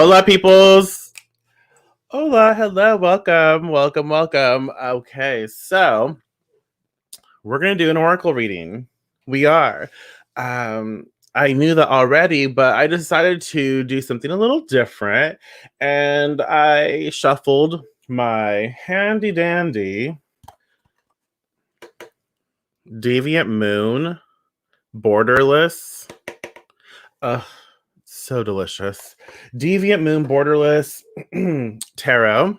Hola, peoples. Hola, hello, welcome, welcome, welcome. Okay, so we're gonna do an oracle reading. We are. Um, I knew that already, but I decided to do something a little different, and I shuffled my handy dandy Deviant Moon borderless. Ugh, so delicious. Deviant Moon borderless tarot.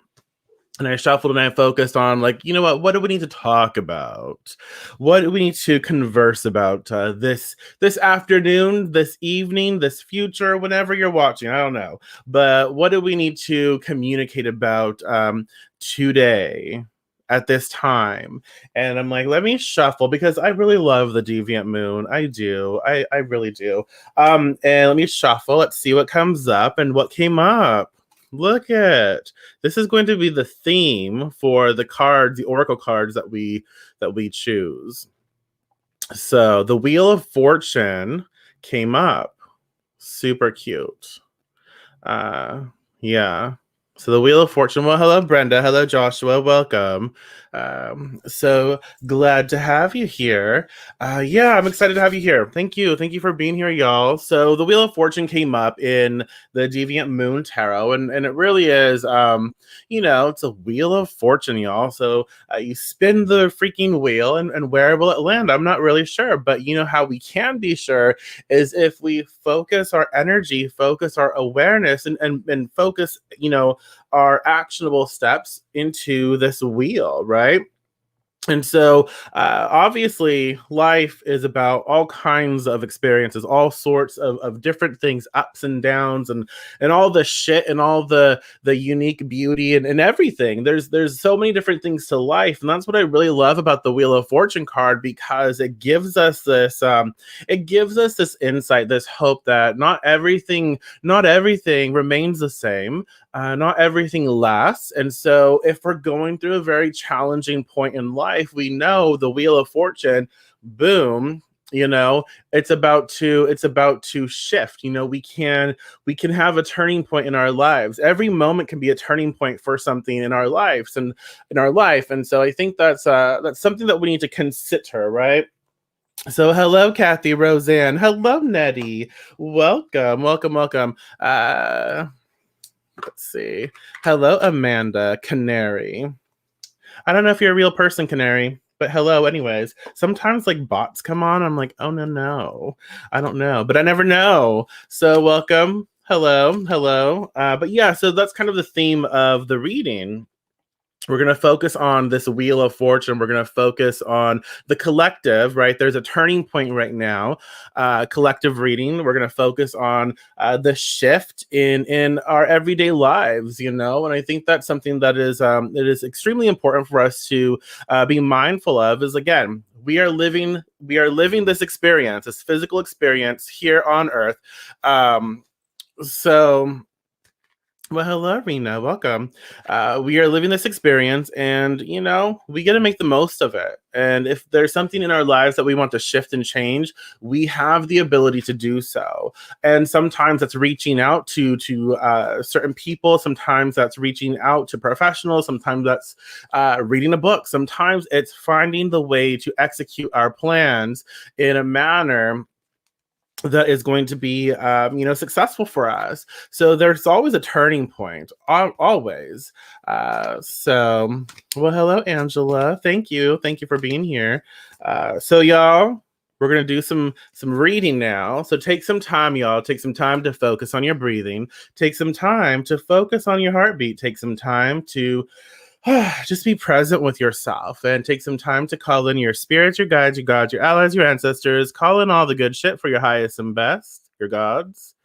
And I shuffled and I focused on, like, you know what do we need to talk about? What do we need to converse about this afternoon, this evening, this future, whenever you're watching? I don't know. But what do we need to communicate about today at this time? And I'm like, let me shuffle because I really love the Deviant Moon. I do. I really do. And let me shuffle. Let's see what comes up and what came up. Look at this is going to be the theme for the cards, the oracle cards that we choose. So the Wheel of Fortune came up. Super cute. Yeah. So the Wheel of Fortune. Well, hello, Brenda. Hello, Joshua. Welcome. So glad to have you here. Yeah, I'm excited to have you here. Thank you. Thank you for being here, y'all. So the Wheel of Fortune came up in the Deviant Moon Tarot, and it really is, it's a Wheel of Fortune, y'all. So you spin the freaking wheel, and where will it land? I'm not really sure, but you know how we can be sure is if we focus our energy, focus our awareness, and focus, our actionable steps into this wheel, right? And so, obviously, life is about all kinds of experiences, all sorts of different things, ups and downs, and all the shit and all the unique beauty and everything. There's so many different things to life, and that's what I really love about the Wheel of Fortune card, because it gives us this insight, this hope that not everything remains the same. Not everything lasts. And so if we're going through a very challenging point in life, we know the Wheel of Fortune, boom, it's about to shift. We can have a turning point in our lives. Every moment can be a turning point for something in our lives and in our life. And so I think that's something that we need to consider, right? So hello, Kathy, Roseanne. Hello, Nettie. Welcome, welcome, welcome. Let's see. Hello, Amanda Canary. I don't know if you're a real person, Canary, but hello, anyways. Sometimes like bots come on. I'm like, oh no. I don't know, but I never know. So welcome. Hello. But yeah, so that's kind of the theme of the reading. We're going to focus on this Wheel of Fortune. We're going to focus on the collective, right? There's a turning point right now. Collective reading. We're going to focus on the shift in our everyday lives, and I think that's something that is it is extremely important for us to be mindful of. Is, again, we are living this experience, this physical experience here on Earth. So. Well, hello, Rena. Welcome. We are living this experience, and we got to make the most of it. And if there's something in our lives that we want to shift and change, we have the ability to do so. And sometimes that's reaching out to certain people. Sometimes that's reaching out to professionals. Sometimes that's reading a book. Sometimes it's finding the way to execute our plans in a manner that is going to be successful for us. So there's always a turning point, always. So, well, hello, Angela. Thank you for being here. So y'all, we're gonna do some reading now. So take some time, y'all. Take some time to focus on your breathing. Take some time to focus on your heartbeat. Take some time to just be present with yourself, and take some time to call in your spirits, your guides, your gods, your allies, your ancestors. Call in all the good shit for your highest and best, your gods.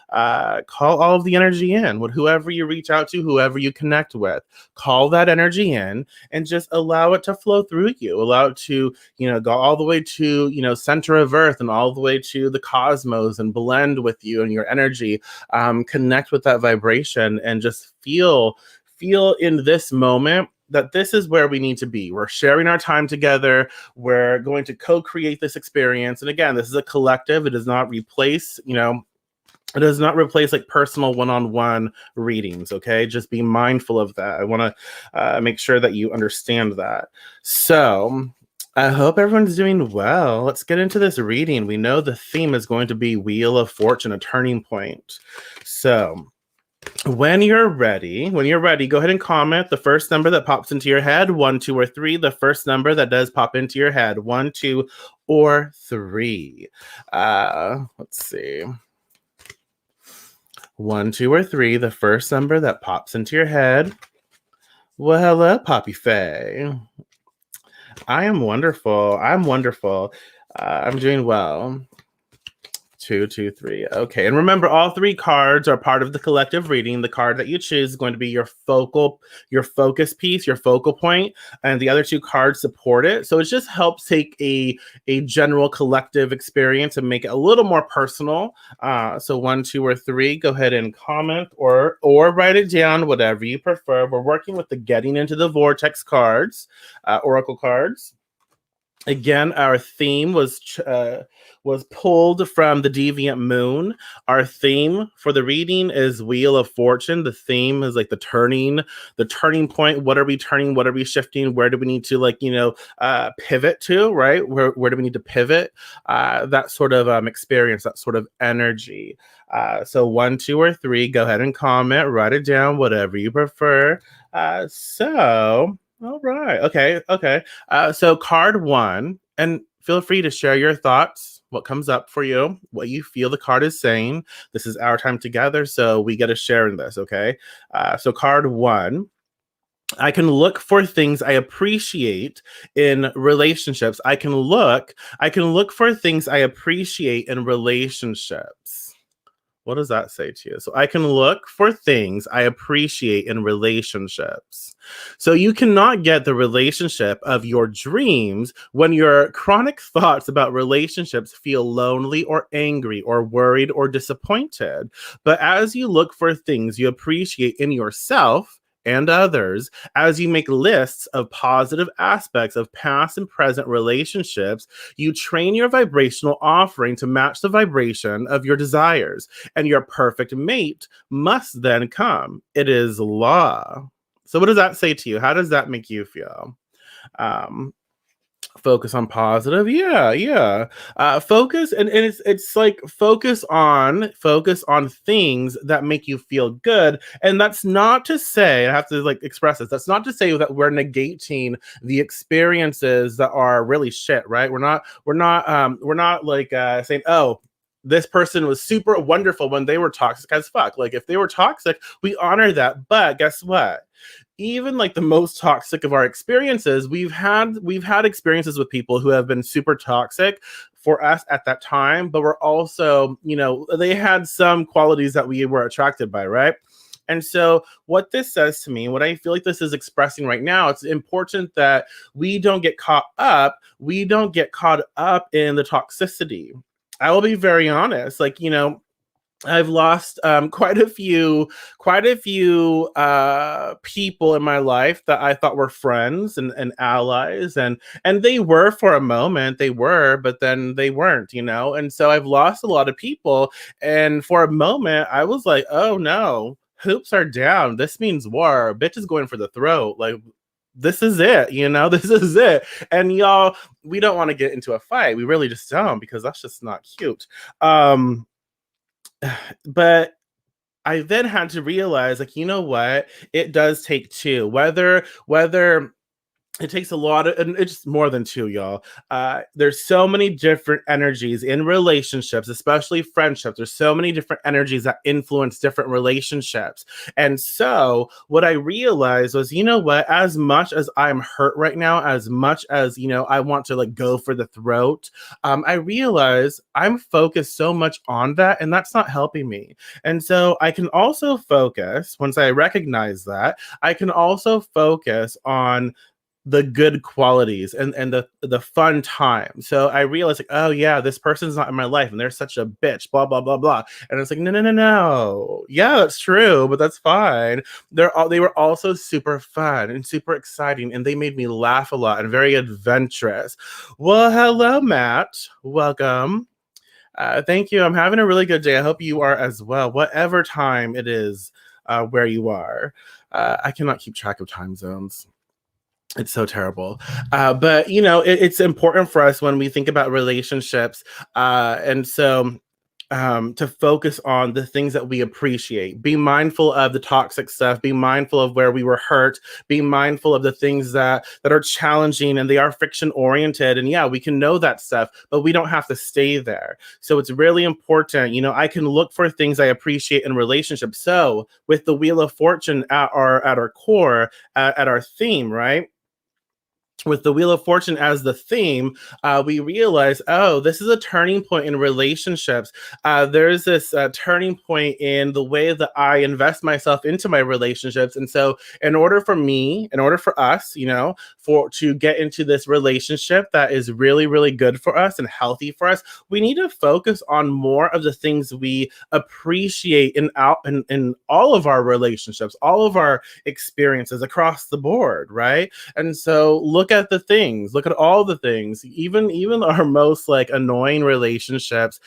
Call all of the energy in with whoever you reach out to, whoever you connect with. Call that energy in and just allow it to flow through you. Allow it to, go all the way to, center of Earth and all the way to the cosmos and blend with you and your energy. Connect with that vibration and just feel in this moment that this is where we need to be. We're sharing our time together. We're going to co-create this experience. And again, this is a collective. It does not replace, It does not replace like personal one-on-one readings. Okay, just be mindful of that. I want to make sure that you understand that. So I hope everyone's doing well. Let's get into this reading. We know the theme is going to be Wheel of Fortune, a turning point. So when you're ready, go ahead and comment the first number that pops into your head, 1, 2, or 3. The first number that does pop into your head, 1, 2, or 3. Let's see. 1, 2, or 3, the first number that pops into your head. Well, hello, Poppy Faye. I am wonderful. I'm wonderful. I'm doing well. 2, 2, 3. Okay, and remember, all 3 cards are part of the collective reading. The card that you choose is going to be your focus piece, your focal point, and the other 2 cards support it. So it just helps take a general collective experience and make it a little more personal. So 1, 2, or 3, go ahead and comment or write it down, whatever you prefer. We're working with the Getting into the Vortex cards, Oracle cards. Again, our theme was pulled from the Deviant Moon. Our theme for the reading is Wheel of Fortune. The theme is like the turning point. What are we turning? What are we shifting? Where do we need to pivot to? Right? Where do we need to pivot? That sort of experience, that sort of energy. So 1, 2, or 3, go ahead and comment, write it down, whatever you prefer. All right. Okay. So card 1, and feel free to share your thoughts, what comes up for you, what you feel the card is saying. This is our time together, so we get to share in this, okay? So card 1, I can look for things I appreciate in relationships. I can look for things I appreciate in relationships. What does that say to you? So I can look for things I appreciate in relationships. So you cannot get the relationship of your dreams when your chronic thoughts about relationships feel lonely or angry or worried or disappointed. But as you look for things you appreciate in yourself and others, as you make lists of positive aspects of past and present relationships, you train your vibrational offering to match the vibration of your desires, and your perfect mate must then come. It is law. So what does that say to you? How does that make you feel? Focus on positive. Yeah. Focus, and it's like focus on things that make you feel good. And that's not to say, I have to express this, that's not to say that we're negating the experiences that are really shit, right? We're not saying, oh, this person was super wonderful when they were toxic as fuck. Like, if they were toxic, we honor that. But guess what? Even like the most toxic of our experiences, we've had experiences with people who have been super toxic for us at that time, but we're also, they had some qualities that we were attracted by, right? And so what this says to me, what I feel like this is expressing right now, it's important that we don't get caught up in the toxicity. I will be very honest, I've lost quite a few people in my life that I thought were friends and allies, and they were for a moment, but then they weren't, and so I've lost a lot of people, and for a moment I was like, oh no, hoops are down, this means war, bitch is going for the throat, like this is it, this is it. And y'all, we don't want to get into a fight, we really just don't, because that's just not cute. But I then had to realize, you know what? It does take 2. Whether it takes a lot of, and it's more than 2, y'all. There's so many different energies in relationships, especially friendships. There's so many different energies that influence different relationships. And so what I realized was, you know what, as much as I'm hurt right now, as much as, I want to go for the throat, I realize I'm focused so much on that, and that's not helping me. And so I can also focus, once I recognize that, I can also focus on the good qualities and the fun time. So I realized, oh yeah, this person's not in my life and they're such a bitch, blah blah blah blah. And it's no. Yeah, that's true, but that's fine. They were also super fun and super exciting, and they made me laugh a lot and very adventurous. Well, hello, Matt. Welcome. Thank you. I'm having a really good day. I hope you are as well, whatever time it is where you are. I cannot keep track of time zones. It's so terrible. But, it's important for us when we think about relationships. And so to focus on the things that we appreciate. Be mindful of the toxic stuff. Be mindful of where we were hurt. Be mindful of the things that are challenging and they are friction oriented. And yeah, we can know that stuff, but we don't have to stay there. So it's really important. I can look for things I appreciate in relationships. So with the Wheel of Fortune at our core, at our theme, right? With the Wheel of Fortune as the theme, we realize, oh, this is a turning point in relationships. There's this turning point in the way that I invest myself into my relationships. And so, in order for us, for to get into this relationship that is really, really good for us and healthy for us, we need to focus on more of the things we appreciate in all of our relationships, all of our experiences across the board, right? And so look at all the things, even our most like annoying relationships,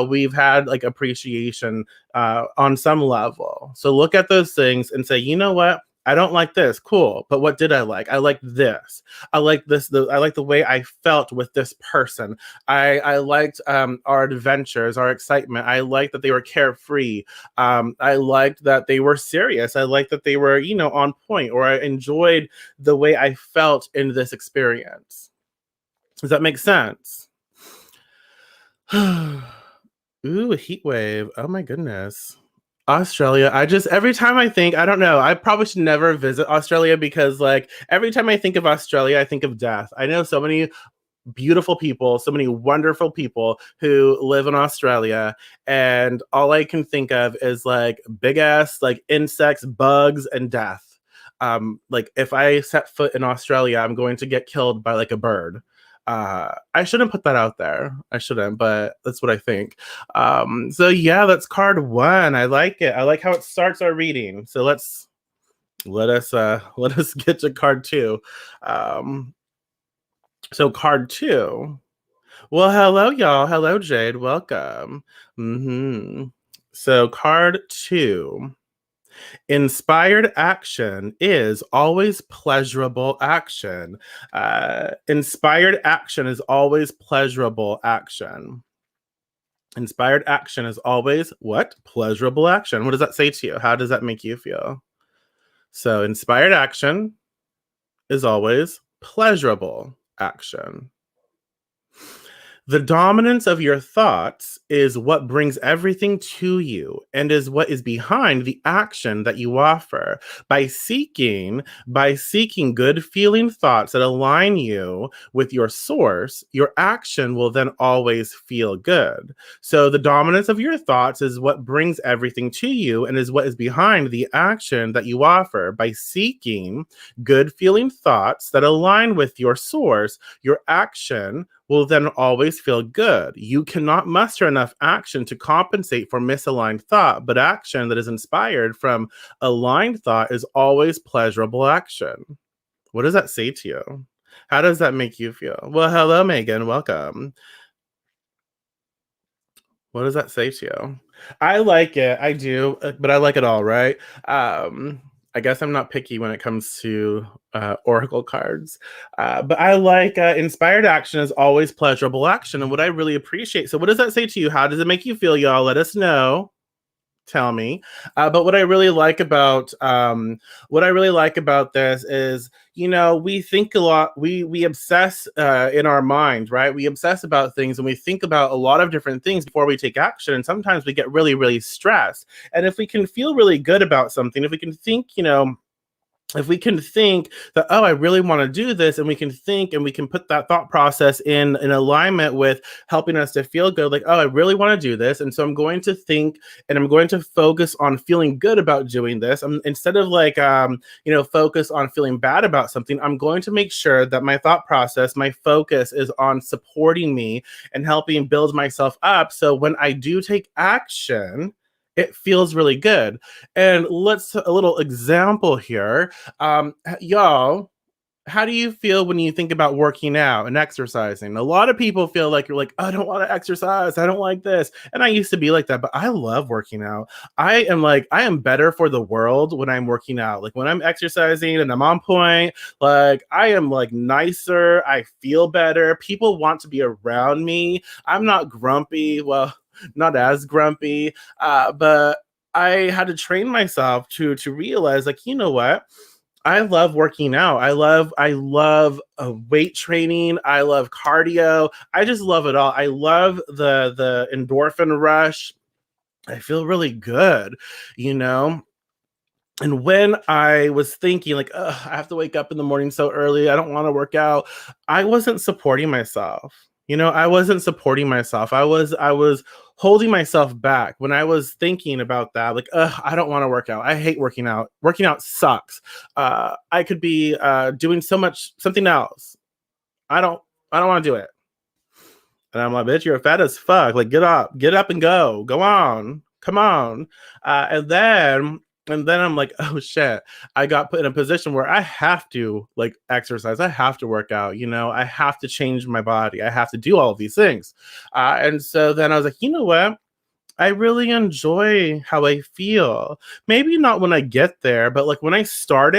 we've had like appreciation on some level. So look at those things and say, you know what? I don't like this. Cool. But what did I like? I like this. I like this. I like the way I felt with this person. I liked our adventures, our excitement. I liked that they were carefree. I liked that they were serious. I liked that they were, on point, or I enjoyed the way I felt in this experience. Does that make sense? Ooh, a heat wave. Oh my goodness. Australia. Every time I think, I don't know, I probably should never visit Australia because, like, every time I think of Australia, I think of death. I know so many beautiful people, so many wonderful people who live in Australia, and all I can think of is like big ass like insects, bugs, and death. Like if I set foot in Australia, I'm going to get killed by like a bird. I shouldn't put that out there. I shouldn't, but that's what I think. So yeah, that's card one. I like it. I like how it starts our reading. So let us get to card two. Um, so card two. Well, hello, y'all. Hello, Jade. Welcome. So, card two. Inspired action is always pleasurable action. Inspired action is always pleasurable action. Inspired action is always what? Pleasurable action. What does that say to you? How does that make you feel? So, inspired action is always pleasurable action. The dominance of your thoughts is what brings everything to you and is what is behind the action that you offer. By seeking good feeling thoughts that align you with your source, your action will then always feel good. So the dominance of your thoughts is what brings everything to you and is what is behind the action that you offer. By seeking good feeling thoughts that align with your source, your action will then always feel good. You cannot muster enough action to compensate for misaligned thought, but action that is inspired from aligned thought is always pleasurable action. What does that say to you? How does that make you feel? Well, hello, Megan. Welcome. What does that say to you? I like it. I do, but I like it all, right? I guess I'm not picky when it comes to Oracle cards, but I like inspired action is always pleasurable action, and what I really appreciate. So, what does that say to you? How does it make you feel, y'all? Let us know. Tell me. But what I really like about this is, we think a lot. We obsess in our mind, right? We obsess about things, and we think about a lot of different things before we take action. And sometimes we get really, really stressed. And if we can feel really good about something, if we can think, if we can think that, oh, I really want to do this, and we can think and we can put that thought process in alignment with helping us to feel good, like, oh, I really want to do this, and so I'm going to think and I'm going to focus on feeling good about doing this. Instead of like focus on feeling bad about something, I'm going to make sure that my thought process, my focus is on supporting me and helping build myself up, so when I do take action, it feels really good. And let's a little example here. Y'all, how do you feel when you think about working out and exercising? A lot of people feel like you're like, I don't want to exercise. I don't like this. And I used to be like that, but I love working out. I am better for the world when I'm working out. Like when I'm exercising and I'm on point, like I am like nicer. I feel better. People want to be around me. I'm not grumpy. Well, not as grumpy, but I had to train myself to realize, like, you know what? I love working out. I love weight training. I love cardio. I just love it all. I love the endorphin rush. I feel really good, you know? And when I was thinking, like, "Ugh, I have to wake up in the morning so early, I don't want to work out," I wasn't supporting myself. I wasn't supporting myself. I was holding myself back when I was thinking about that. Like, "Ugh, I don't want to work out. I hate working out. Working out sucks. I could be doing something else. I don't. I don't want to do it." And I'm like, bitch, you're fat as fuck. Like, get up and go. Go on. Come on. And then I'm like, oh shit. I got put in a position where I have to like exercise. I have to work out. I have to change my body. I have to do all of these things. And so then I was like, you know what? I really enjoy how I feel. Maybe not when I get there, but like when I start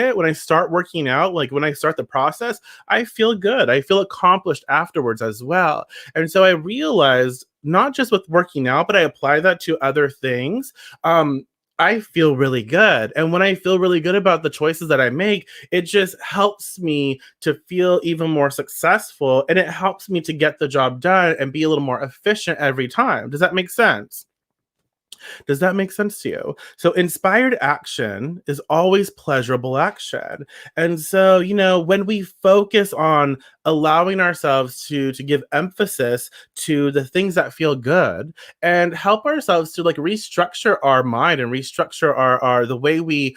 working out, like when I start the process, I feel good. I feel accomplished afterwards as well. And so I realized not just with working out, but I apply that to other things. I feel really good. And when I feel really good about the choices that I make, it just helps me to feel even more successful and it helps me to get the job done and be a little more efficient every time. Does that make sense? Does that make sense to you? So, inspired action is always pleasurable action. And so, when we focus on allowing ourselves to give emphasis to the things that feel good and help ourselves to like restructure our mind and restructure our the way we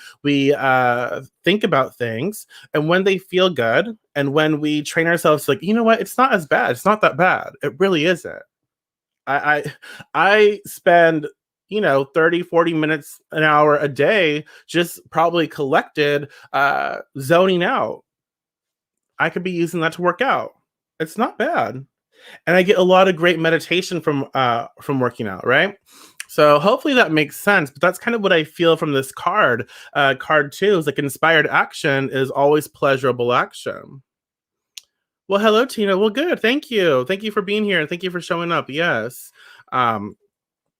think about things, and when they feel good and when we train ourselves like, you know what, it's not as bad, it's not that bad, it really isn't. I spend 30, 40 minutes an hour a day just probably collected zoning out. I could be using that to work out. It's not bad. And I get a lot of great meditation from working out, right? So hopefully that makes sense. But that's kind of what I feel from this card. Card two is like inspired action is always pleasurable action. Well, hello, Tina. Well, good. Thank you. Thank you for being here and thank you for showing up. Yes. Um,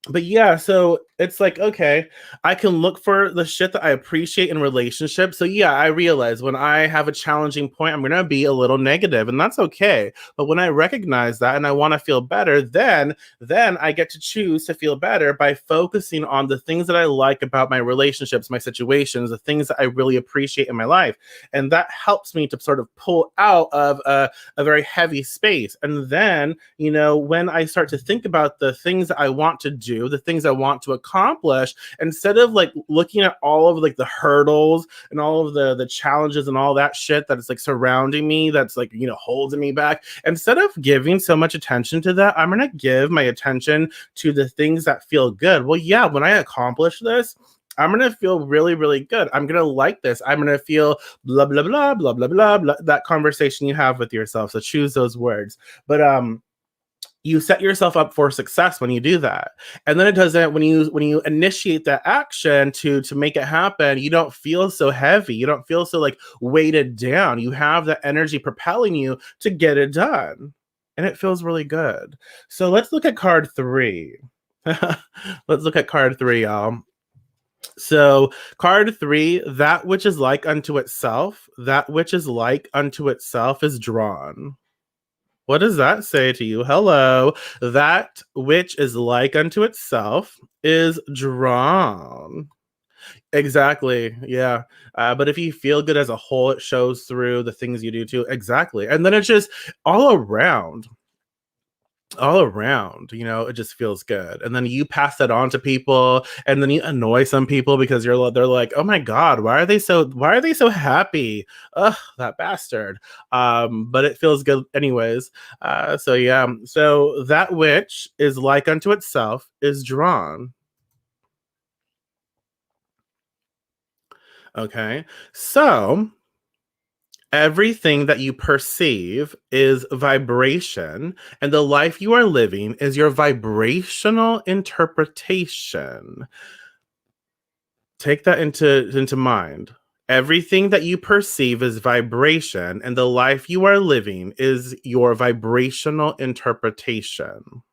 but yeah, so it's like, okay, I can look for the shit that I appreciate in relationships. So yeah, I realize when I have a challenging point, I'm gonna be a little negative, and that's okay. But when I recognize that and I want to feel better, then I get to choose to feel better by focusing on the things that I like about my relationships, my situations, the things that I really appreciate in my life. And that helps me to sort of pull out of a very heavy space. And then, when I start to think about the things that I want to do, the things I want to accomplish, instead of like looking at all of like the hurdles and all of the challenges and all that shit that is like surrounding me, that's like, holding me back, instead of giving so much attention to that, I'm going to give my attention to the things that feel good. Well, yeah, when I accomplish this, I'm gonna feel really, really good. I'm gonna like this. I'm gonna feel blah blah blah blah blah blah blah. That conversation you have with yourself. So choose those words. But you set yourself up for success when you do that. And then it doesn't, when you initiate that action to make it happen, you don't feel so heavy, you don't feel so like weighted down. You have the energy propelling you to get it done, and it feels really good. So let's look at card three. Let's look at card three, y'all. So card three, that which is like unto itself, that which is like unto itself is drawn. What does that say to you? Hello. That which is like unto itself is drawn. Exactly. Yeah. But if you feel good as a whole, it shows through the things you do too. Exactly. And then it's just all around it just feels good. And then you pass that on to people, and then you annoy some people because they're like, oh my god, why are they so happy? Ugh, that bastard. But it feels good anyways. So yeah, so that which is like unto itself is drawn. Okay, so Everything that you perceive is vibration, and the life you are living is your vibrational interpretation. Take that into mind. Everything that you perceive is vibration, and the life you are living is your vibrational interpretation.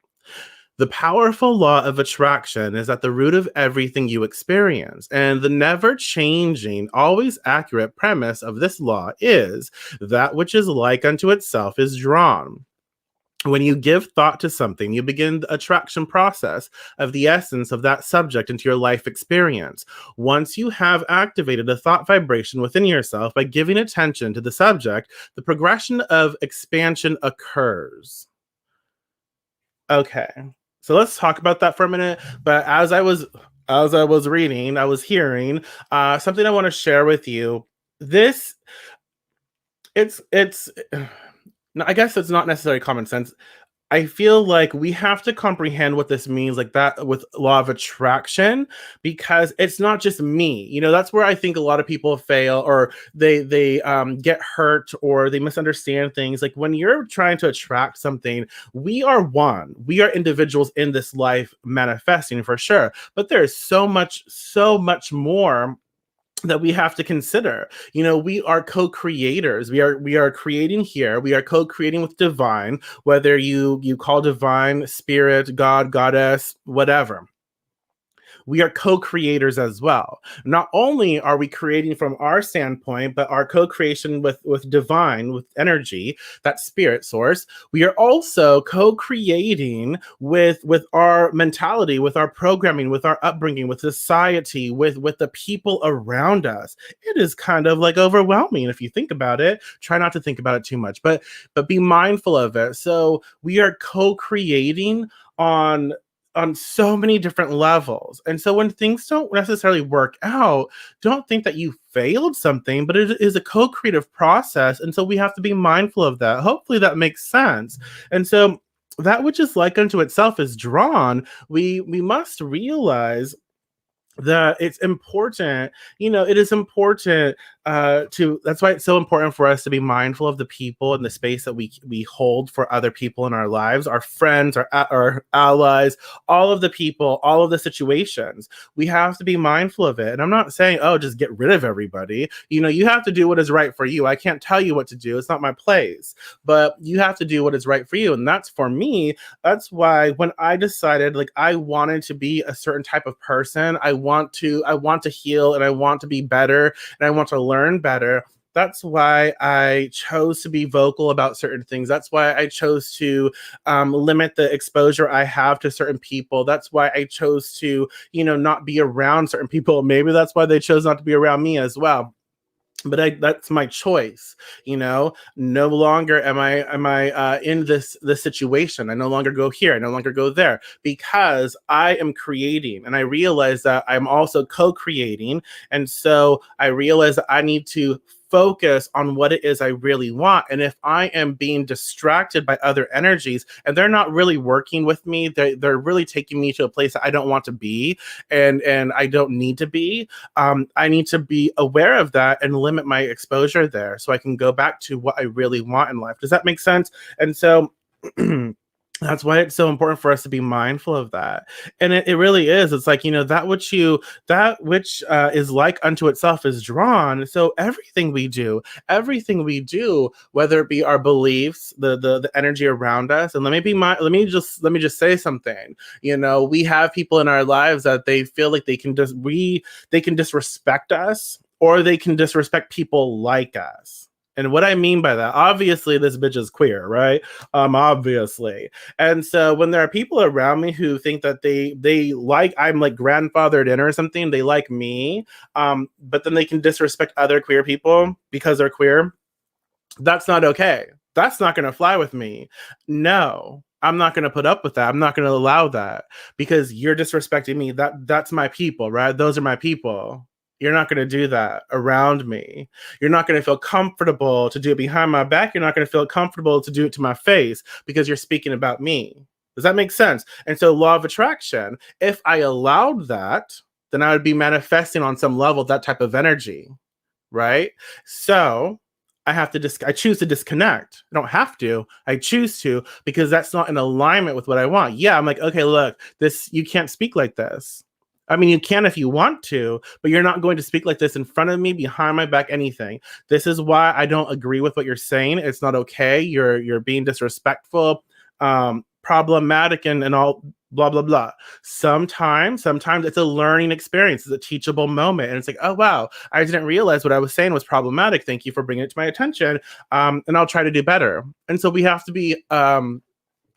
The powerful law of attraction is at the root of everything you experience, and the never changing, always accurate premise of this law is that which is like unto itself is drawn. When you give thought to something, you begin the attraction process of the essence of that subject into your life experience. Once you have activated a thought vibration within yourself by giving attention to the subject, the progression of expansion occurs. Okay. So let's talk about that for a minute. But as I was reading, I was hearing something I want to share with you. This it's I guess it's not necessarily common sense. I feel like we have to comprehend what this means, like that with law of attraction, because it's not just me. That's where I think a lot of people fail, or they get hurt, or they misunderstand things. Like when you're trying to attract something, we are one. We are individuals in this life manifesting for sure, but there is so much more that we have to consider. We are co-creators. We are creating here. We are co-creating with divine, whether you call divine spirit, god, goddess, whatever. We are co-creators as well. Not only are we creating from our standpoint, but our co-creation with divine, with energy, that spirit source, we are also co-creating with our mentality, with our programming, with our upbringing, with society, with the people around us. It is kind of like overwhelming if you think about it. Try not to think about it too much, but be mindful of it. So we are co-creating on so many different levels. And so when things don't necessarily work out, don't think that you failed something, but it is a co-creative process. And so we have to be mindful of that. Hopefully that makes sense. And so that which is like unto itself is drawn. We must realize that it's important. It is important to that's why it's so important for us to be mindful of the people and the space that we hold for other people in our lives, our friends, our allies, all of the people, all of the situations. We have to be mindful of it. And I'm not saying, oh, just get rid of everybody. You have to do what is right for you. I can't tell you what to do. It's not my place. But you have to do what is right for you. And that's, for me, that's why when I decided, like, I wanted to be a certain type of person, I want to heal, and I want to be better, and I want to learn better. That's why I chose to be vocal about certain things. That's why I chose to limit the exposure I have to certain people. That's why I chose to, not be around certain people. Maybe that's why they chose not to be around me as well. But that's my choice. No longer am I in this situation. I no longer go here, I no longer go there, because I am creating, and I realize that I'm also co-creating. And so I realize that I need to focus on what it is I really want. And if I am being distracted by other energies, and they're not really working with me, they're really taking me to a place that I don't want to be, and I don't need to be. I need to be aware of that and limit my exposure there, so I can go back to what I really want in life. Does that make sense? And so that's why it's so important for us to be mindful of that. And it really is. It's like, that which is like unto itself is drawn. So everything we do, whether it be our beliefs, the energy around us. And let me just say something. We have people in our lives that they feel like they can disrespect us, or they can disrespect people like us. And what I mean by that, obviously, this bitch is queer, right? Obviously. And so when there are people around me who think that they like, I'm like grandfathered in or something, they like me, but then they can disrespect other queer people because they're queer. That's not okay. That's not going to fly with me. No, I'm not going to put up with that. I'm not going to allow that, because you're disrespecting me. That's my people, right? Those are my people. You're not going to do that around me. You're not going to feel comfortable to do it behind my back. You're not going to feel comfortable to do it to my face, because you're speaking about me. Does that make sense? And so, law of attraction, if I allowed that, then I would be manifesting on some level that type of energy, right? So I choose to disconnect. I don't have to. I choose to because that's not in alignment with what I want. Yeah, I'm like, okay, look, this you can't speak like this. I mean, you can if you want to, but you're not going to speak like this in front of me, behind my back, anything. This is why I don't agree with what you're saying. It's not okay. You're being disrespectful, problematic, and all blah blah blah. Sometimes it's a learning experience. It's a teachable moment, and it's like, oh wow, I didn't realize what I was saying was problematic. Thank you for bringing it to my attention. And I'll try to do better. And so we have to be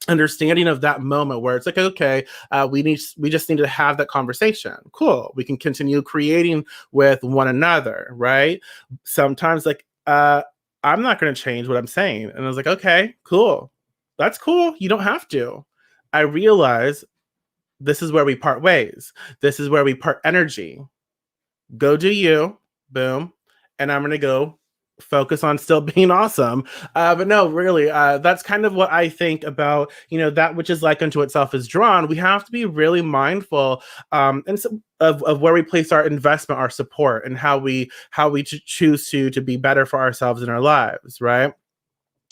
understanding of that moment where it's like, okay, we just need to have that conversation. Cool. We can continue creating with one another, right? Sometimes like, I'm not going to change what I'm saying. And I was like, okay, cool. That's cool. You don't have to. I realize this is where we part ways. This is where we part energy. Go do you, boom, and I'm gonna go focus on still being awesome. But no, really, that's kind of what I think about. That which is like unto itself is drawn. We have to be really mindful, and so, of where we place our investment, our support, and how we choose to be better for ourselves in our lives, right?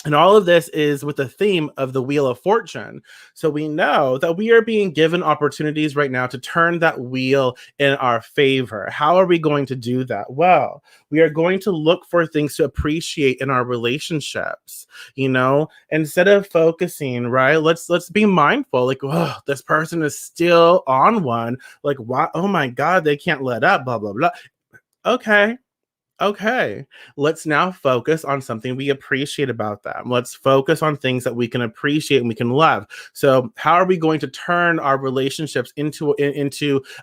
And all of this is with the theme of the Wheel of Fortune. So we know that we are being given opportunities right now to turn that wheel in our favor. How are we going to do that? Well, we are going to look for things to appreciate in our relationships. Instead of focusing, right? Let's be mindful. Like, oh, this person is still on one. Like, why? Oh my God, they can't let up. Blah blah blah. Okay, okay, let's now focus on something we appreciate about them. Let's focus on things that we can appreciate and we can love. So how are we going to turn our relationships into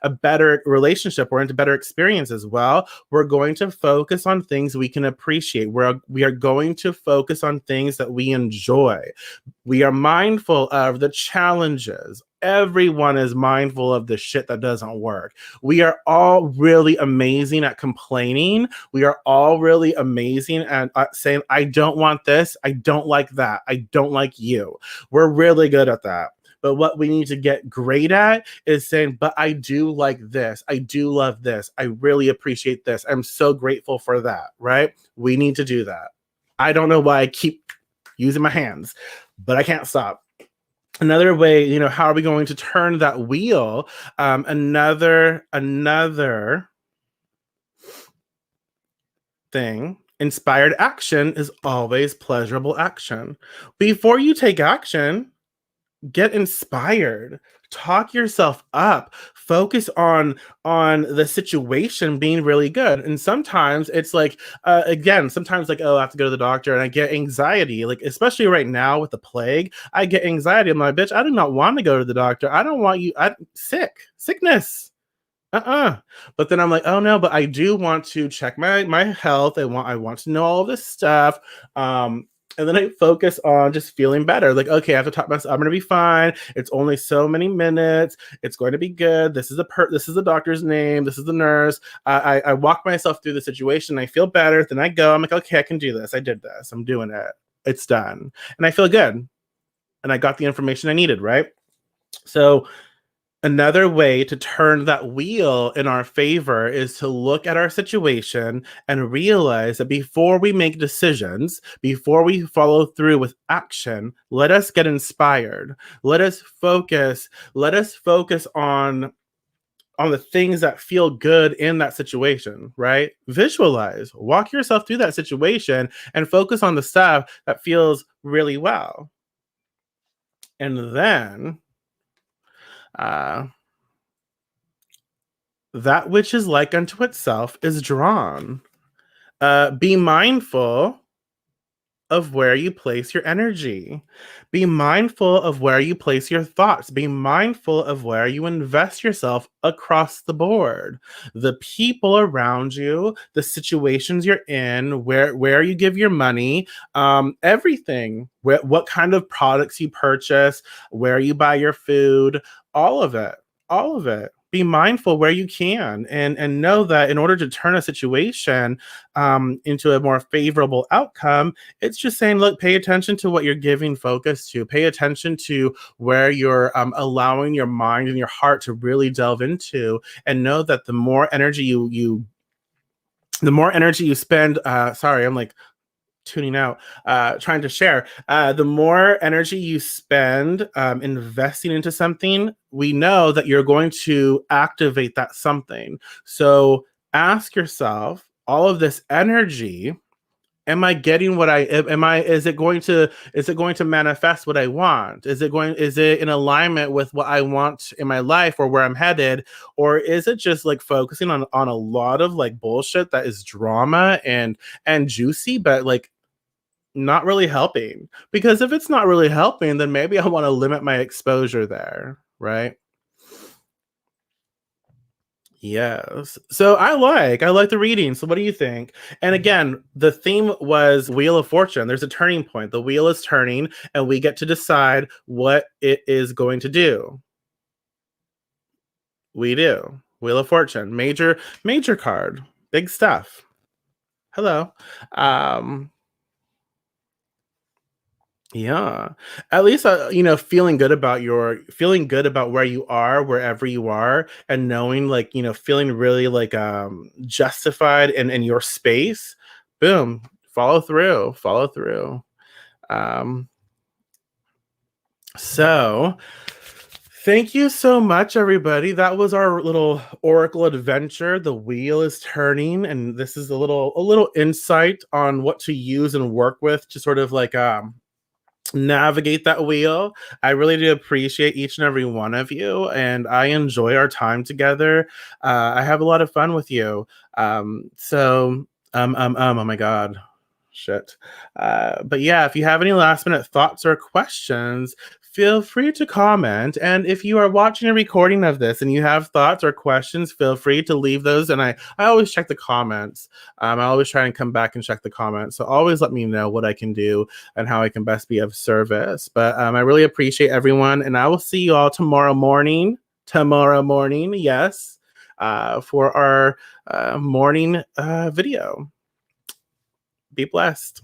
a better relationship or into better experiences? Well, we're going to focus on things we can appreciate. We are going to focus on things that we enjoy. We are mindful of the challenges. Everyone is mindful of the shit that doesn't work. We are all really amazing at complaining. We are all really amazing at saying, I don't want this. I don't like that. I don't like you. We're really good at that. But what we need to get great at is saying, but I do like this. I do love this. I really appreciate this. I'm so grateful for that, right? We need to do that. I don't know why I keep using my hands, but I can't stop. Another way, how are we going to turn that wheel? Another thing, inspired action is always pleasurable action. Before you take action, get inspired, talk yourself up, focus on the situation being really good. And sometimes it's like, again, sometimes like, oh, I have to go to the doctor and I get anxiety, like especially right now with the plague, I get anxiety. I'm like, bitch, I do not want to go to the doctor. I don't want you. Sickness. But then I'm like, oh no, but I do want to check my health. I want to know all this stuff. And then I focus on just feeling better. Like, okay, I have to talk myself. I'm gonna be fine. It's only so many minutes. It's going to be good. This is the doctor's name. This is the nurse. I walk myself through the situation. I feel better. Then I go. I'm like, okay, I can do this. I did this. I'm doing it. It's done. And I feel good. And I got the information I needed, right? So another way to turn that wheel in our favor is to look at our situation and realize that before we make decisions, before we follow through with action, let us get inspired. Let us focus. Let us focus on the things that feel good in that situation, right? Visualize, walk yourself through that situation and focus on the stuff that feels really well. And then uh that which is like unto itself is drawn. Be mindful of where you place your energy. Be mindful of where you place your thoughts. Be mindful of where you invest yourself across the board. The people around you, the situations you're in, where you give your money, everything. What kind of products you purchase, where you buy your food, all of it. All of it. Be mindful where you can, and know that in order to turn a situation into a more favorable outcome, it's just saying, look, pay attention to what you're giving focus to. Pay attention to where you're allowing your mind and your heart to really delve into, and know that the more energy you spend. Sorry, I'm like tuning out, trying to share. The more energy you spend investing into something, we know that you're going to activate that something. So ask yourself, all of this energy, am I getting what I am? I is it going to manifest what I want? Is it in alignment with what I want in my life or where I'm headed? Or is it just like focusing on a lot of like bullshit that is drama and juicy, but like not really helping? Because if it's not really helping, then maybe I want to limit my exposure there, right? Yes. So I like the reading. So what do you think? And again, the theme was Wheel of Fortune. There's a turning point. The wheel is turning and we get to decide what it is going to do. We do. Wheel of Fortune. Major card. Big stuff. Hello. Um Yeah. At least feeling good about where you are, wherever you are, and knowing like, feeling really like justified in your space. Boom. Follow through. Follow through. Um so thank you so much, everybody. That was our little Oracle adventure. The wheel is turning, and this is a little insight on what to use and work with to sort of like navigate that wheel. I really do appreciate each and every one of you, and I enjoy our time together. I have a lot of fun with you. Oh my God. Shit. But yeah, if you have any last minute thoughts or questions, feel free to comment. And if you are watching a recording of this and you have thoughts or questions, feel free to leave those. And I always check the comments. I always try and come back and check the comments. So always let me know what I can do and how I can best be of service. But I really appreciate everyone. And I will see you all tomorrow morning. Tomorrow morning, yes, for our morning video. Be blessed.